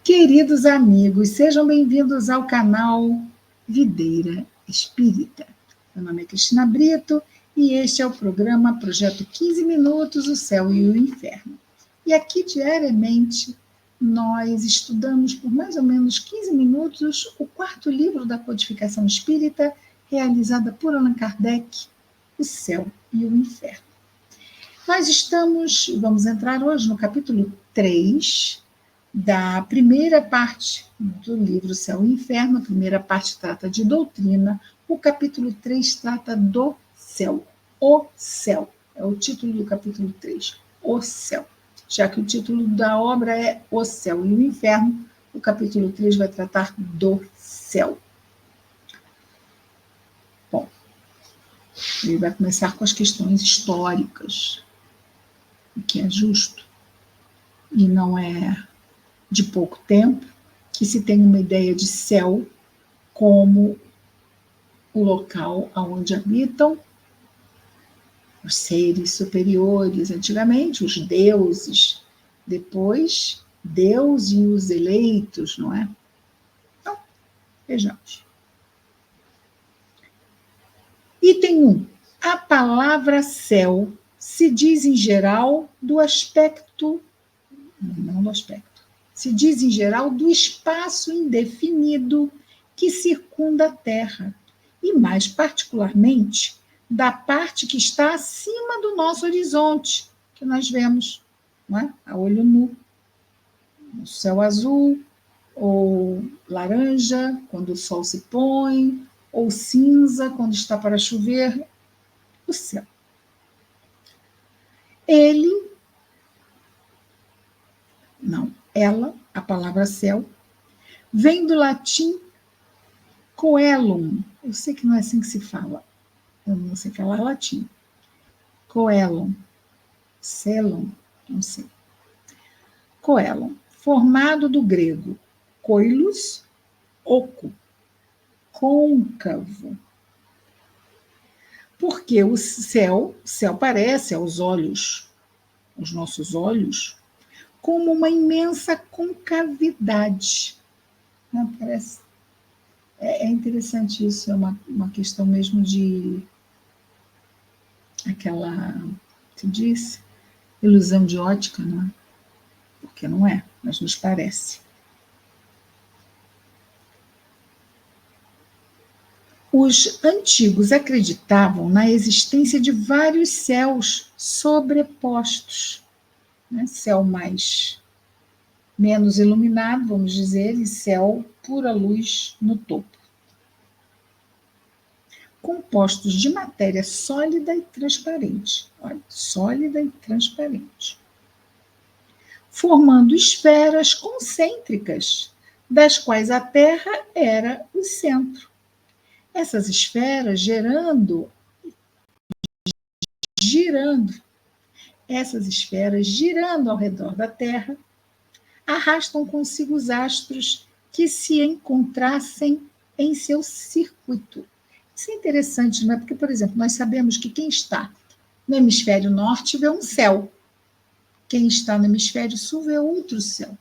Queridos amigos, sejam bem-vindos ao canal Videira Espírita. Meu nome é Cristina Brito e este é o programa Projeto 15 Minutos, o Céu e o Inferno. E aqui, diariamente, nós estudamos por mais ou menos 15 minutos o quarto livro da codificação espírita, realizada por Allan Kardec, O Céu e o Inferno. Vamos entrar hoje no capítulo 3, da primeira parte do livro Céu e Inferno. A primeira parte trata de doutrina, o capítulo 3 trata do céu. O céu é o título do capítulo 3, o céu. Já que o título da obra é O Céu e o Inferno, o capítulo 3 vai tratar do céu. Bom, ele vai começar com as questões históricas, o que é justo e não é de pouco tempo que se tem uma ideia de céu como o local onde habitam os seres superiores, antigamente os deuses, depois Deus e os eleitos, não é? Então, vejamos. Item 1. A palavra céu se diz em geral do aspecto, não do aspecto, se diz em geral do espaço indefinido que circunda a Terra, e mais particularmente da parte que está acima do nosso horizonte, que nós vemos, não é? A olho nu, o céu azul, ou laranja, quando o sol se põe, ou cinza, quando está para chover, o céu. Ela, a palavra céu, vem do latim coelum. Eu sei que não é assim que se fala, eu não sei falar latim. Coelum, celum, não sei. Coelum, formado do grego coilos, oco, côncavo. Porque o céu parece aos olhos, aos nossos olhos, como uma imensa concavidade. Não, parece. É interessante isso, é uma questão mesmo de aquela, se diz, ilusão de ótica, não é? Porque não é, mas nos parece. Os antigos acreditavam na existência de vários céus sobrepostos, né? Céu menos iluminado, vamos dizer, e céu pura luz no topo, compostos de matéria sólida e transparente. Olha, sólida e transparente. Formando esferas concêntricas, das quais a Terra era o centro. Essas esferas girando, ao redor da Terra, arrastam consigo os astros que se encontrassem em seu circuito. Isso é interessante, não é? Porque, por exemplo, nós sabemos que quem está no hemisfério norte vê um céu, quem está no hemisfério sul vê outro céu.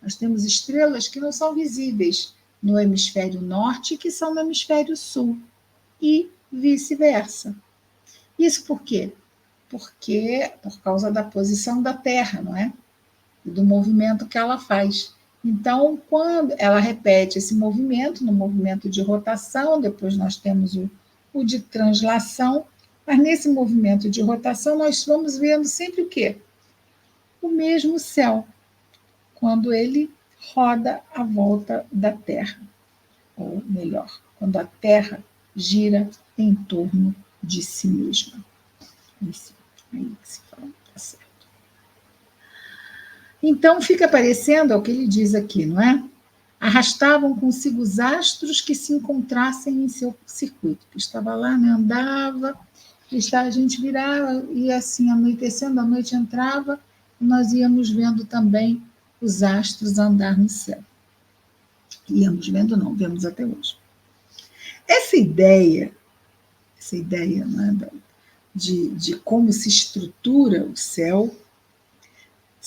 Nós temos estrelas que não são visíveis no hemisfério norte e que são no hemisfério sul, e vice-versa. Isso por quê? Porque por causa da posição da Terra, não é? E do movimento que ela faz. Então, quando ela repete esse movimento, no movimento de rotação, depois nós temos o de translação, mas nesse movimento de rotação nós vamos vendo sempre o quê? O mesmo céu, quando ele roda à volta da Terra. Ou melhor, quando a Terra gira em torno de si mesma. Aí que se fala, tá certo. Então, fica parecendo, é o que ele diz aqui, não é? Arrastavam consigo os astros que se encontrassem em seu circuito. Que estava lá, né? Andava, a gente virava, e assim, anoitecendo, a noite entrava, e nós íamos vendo também os astros andar no céu. Íamos vendo, não, vemos até hoje. Essa ideia, não é, de como se estrutura o céu,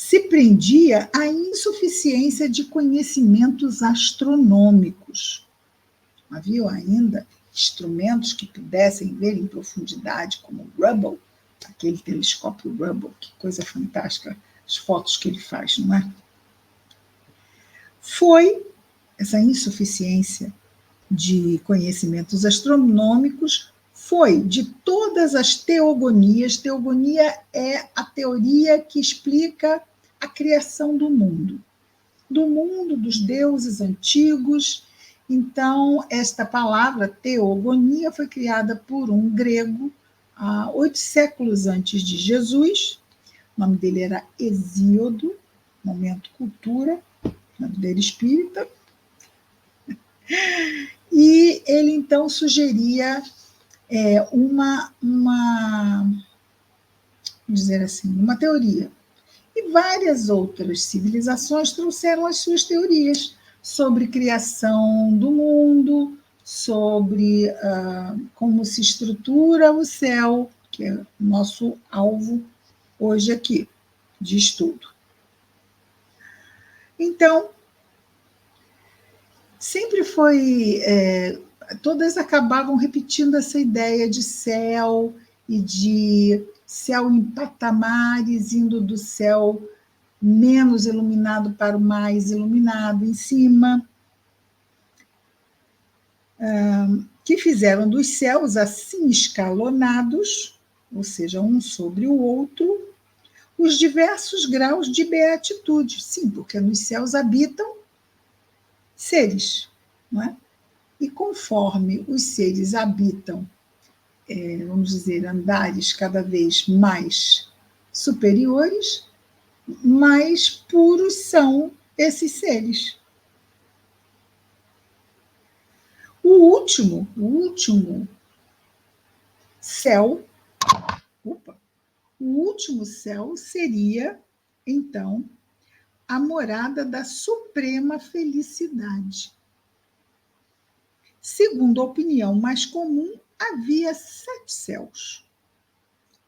se prendia à insuficiência de conhecimentos astronômicos. Não havia ainda instrumentos que pudessem ver em profundidade, como o Hubble, aquele telescópio Hubble, que coisa fantástica, as fotos que ele faz, não é? Foi essa insuficiência de conhecimentos astronômicos, foi de todas as teogonias. Teogonia é a teoria que explica a criação do mundo, dos deuses antigos. Então, esta palavra teogonia foi criada por um grego há 8 séculos antes de Jesus. O nome dele era Hesíodo, momento cultura, na vida espírita. E ele, então, sugeria dizer assim, uma teoria. E várias outras civilizações trouxeram as suas teorias sobre criação do mundo, sobre como se estrutura o céu, que é o nosso alvo hoje aqui, de estudo. Então, sempre foi... todas acabavam repetindo essa ideia de céu e de céu em patamares, indo do céu menos iluminado para o mais iluminado em cima, que fizeram dos céus assim escalonados, ou seja, um sobre o outro, os diversos graus de beatitude. Sim, porque nos céus habitam seres, não é? E conforme os seres habitam, vamos dizer, andares cada vez mais superiores, mais puros são esses seres. O último céu, o último céu seria, então, a morada da suprema felicidade. Segundo a opinião mais comum, havia 7 céus.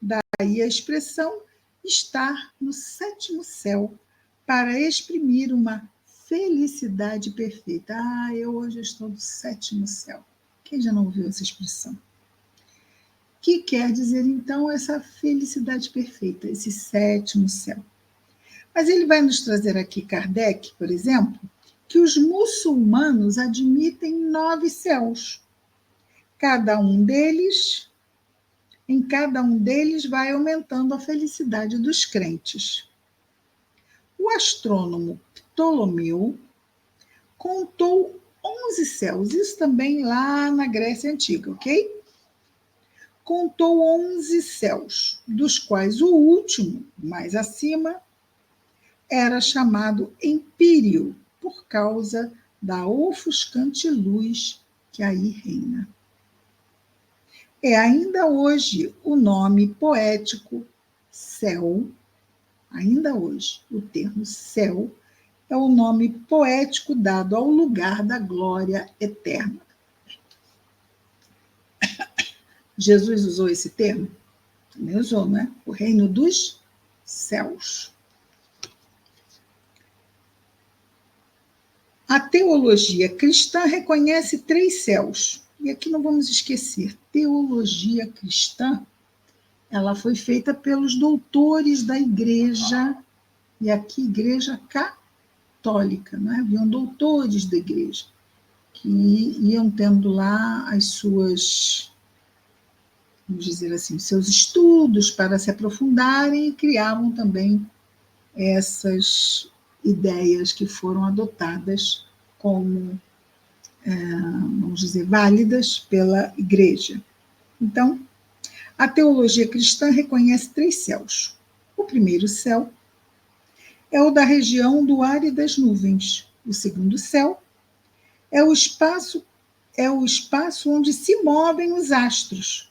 Daí a expressão estar no 7º céu, para exprimir uma felicidade perfeita. Eu hoje estou no 7º céu. Quem já não ouviu essa expressão? Que quer dizer, então, essa felicidade perfeita, esse 7º céu. Mas ele vai nos trazer aqui, Kardec, por exemplo, que os muçulmanos admitem 9 céus. Em cada um deles vai aumentando a felicidade dos crentes. O astrônomo Ptolomeu contou 11 céus, isso também lá na Grécia Antiga, ok? Contou 11 céus, dos quais o último, mais acima, era chamado Empírio, por causa da ofuscante luz que aí reina. É ainda hoje o nome poético céu, ainda hoje o termo céu é o nome poético dado ao lugar da glória eterna. Jesus usou esse termo? Também usou, né? O reino dos céus. A teologia cristã reconhece 3 céus. E aqui não vamos esquecer, teologia cristã, ela foi feita pelos doutores da igreja, e aqui igreja católica, né? Haviam doutores da igreja, que iam tendo lá as suas, vamos dizer assim, seus estudos para se aprofundarem e criavam também essas ideias que foram adotadas como, vamos dizer, válidas pela igreja. Então, a teologia cristã reconhece 3 céus. O primeiro céu é o da região do ar e das nuvens. O segundo céu é o espaço onde se movem os astros.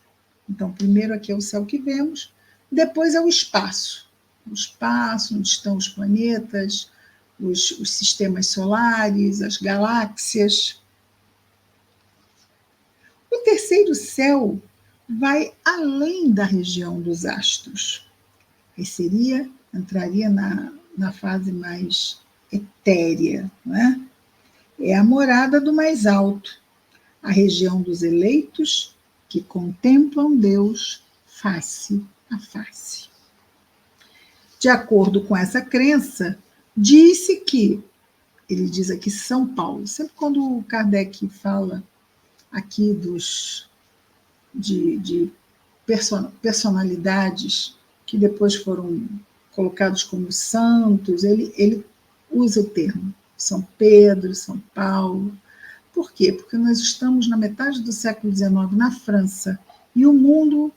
Então, primeiro aqui é o céu que vemos, depois é o espaço onde estão os planetas, os sistemas solares, as galáxias. O terceiro céu vai além da região dos astros. Aí entraria na fase mais etérea, não é? É a morada do mais alto, a região dos eleitos que contemplam Deus face a face. De acordo com essa crença, disse que, ele diz aqui São Paulo, sempre quando o Kardec fala aqui de personalidades que depois foram colocados como santos, ele usa o termo São Pedro, São Paulo. Por quê? Porque nós estamos na metade do século XIX na França e o mundo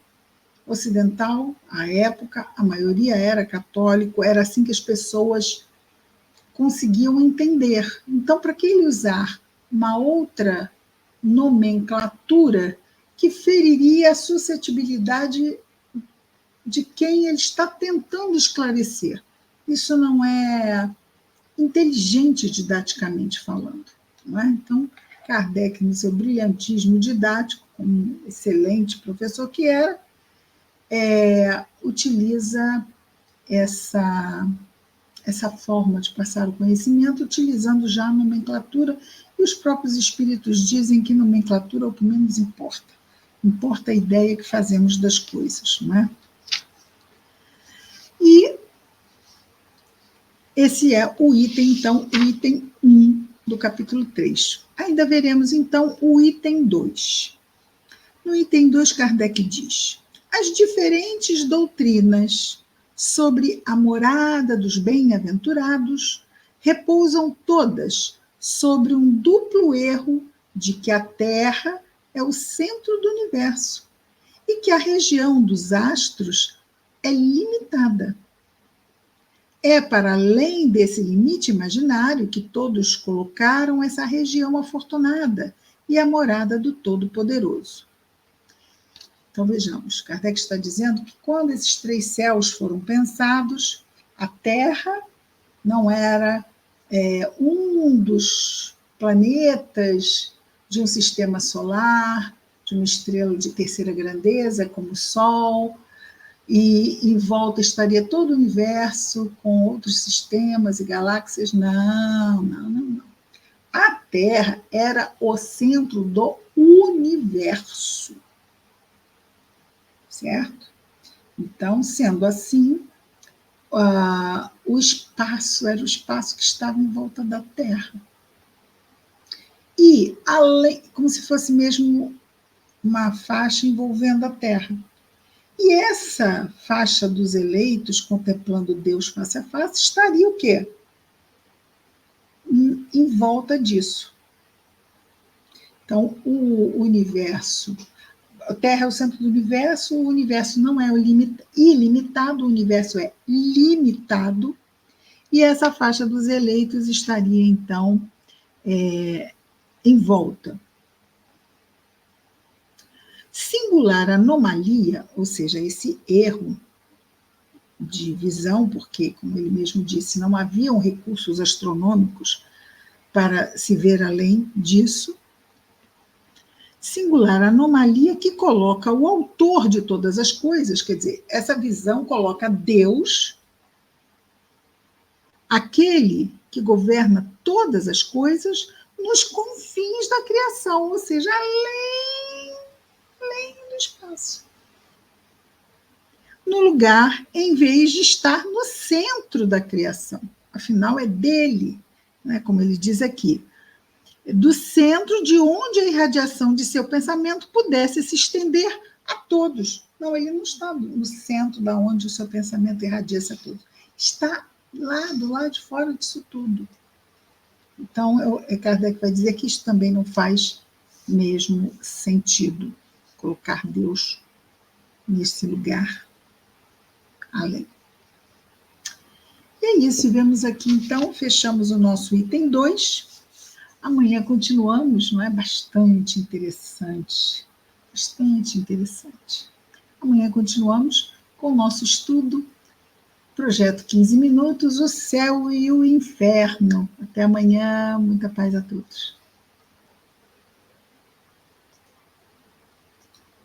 ocidental, à época, a maioria era católico, era assim que as pessoas conseguiam entender. Então, para que ele usar uma outra nomenclatura que feriria a suscetibilidade de quem ele está tentando esclarecer? Isso não é inteligente didaticamente falando, não é? Então, Kardec, no seu brilhantismo didático, como um excelente professor que era, utiliza essa forma de passar o conhecimento, utilizando já a nomenclatura, e os próprios espíritos dizem que nomenclatura é o que menos importa. Importa a ideia que fazemos das coisas, não é? E esse é o item, então, o item 1 do capítulo 3. Ainda veremos, então, o item 2. No item 2, Kardec diz: as diferentes doutrinas sobre a morada dos bem-aventurados repousam todas sobre um duplo erro de que a Terra é o centro do universo e que a região dos astros é limitada. É para além desse limite imaginário que todos colocaram essa região afortunada e a morada do Todo-Poderoso. Então, vejamos, Kardec está dizendo que quando esses 3 céus foram pensados, a Terra não era um dos planetas de um sistema solar, de uma estrela de terceira grandeza, como o Sol, e em volta estaria todo o universo com outros sistemas e galáxias. Não. A Terra era o centro do universo. Certo? Então, sendo assim, o espaço era o espaço que estava em volta da Terra. E, além, como se fosse mesmo uma faixa envolvendo a Terra. E essa faixa dos eleitos, contemplando Deus face a face, estaria o quê? Em volta disso. Então, o universo... A Terra é o centro do universo, o universo não é ilimitado, o universo é limitado, e essa faixa dos eleitos estaria, então, em volta. Singular anomalia, ou seja, esse erro de visão, porque, como ele mesmo disse, não haviam recursos astronômicos para se ver além disso, singular anomalia que coloca o autor de todas as coisas, quer dizer, essa visão coloca Deus, aquele que governa todas as coisas, nos confins da criação, ou seja, além do espaço. No lugar, em vez de estar no centro da criação. Afinal, é dele, né, como ele diz aqui, do centro de onde a irradiação de seu pensamento pudesse se estender a todos. Não, ele não está no centro da onde o seu pensamento irradia-se a todos. Está lá, do lado de fora disso tudo. Então, Kardec vai dizer que isso também não faz mesmo sentido, colocar Deus nesse lugar além. E é isso, vemos aqui, então, fechamos o nosso item 2. Amanhã continuamos, não é? Bastante interessante. Amanhã continuamos com o nosso estudo, projeto 15 minutos, o céu e o inferno. Até amanhã, muita paz a todos.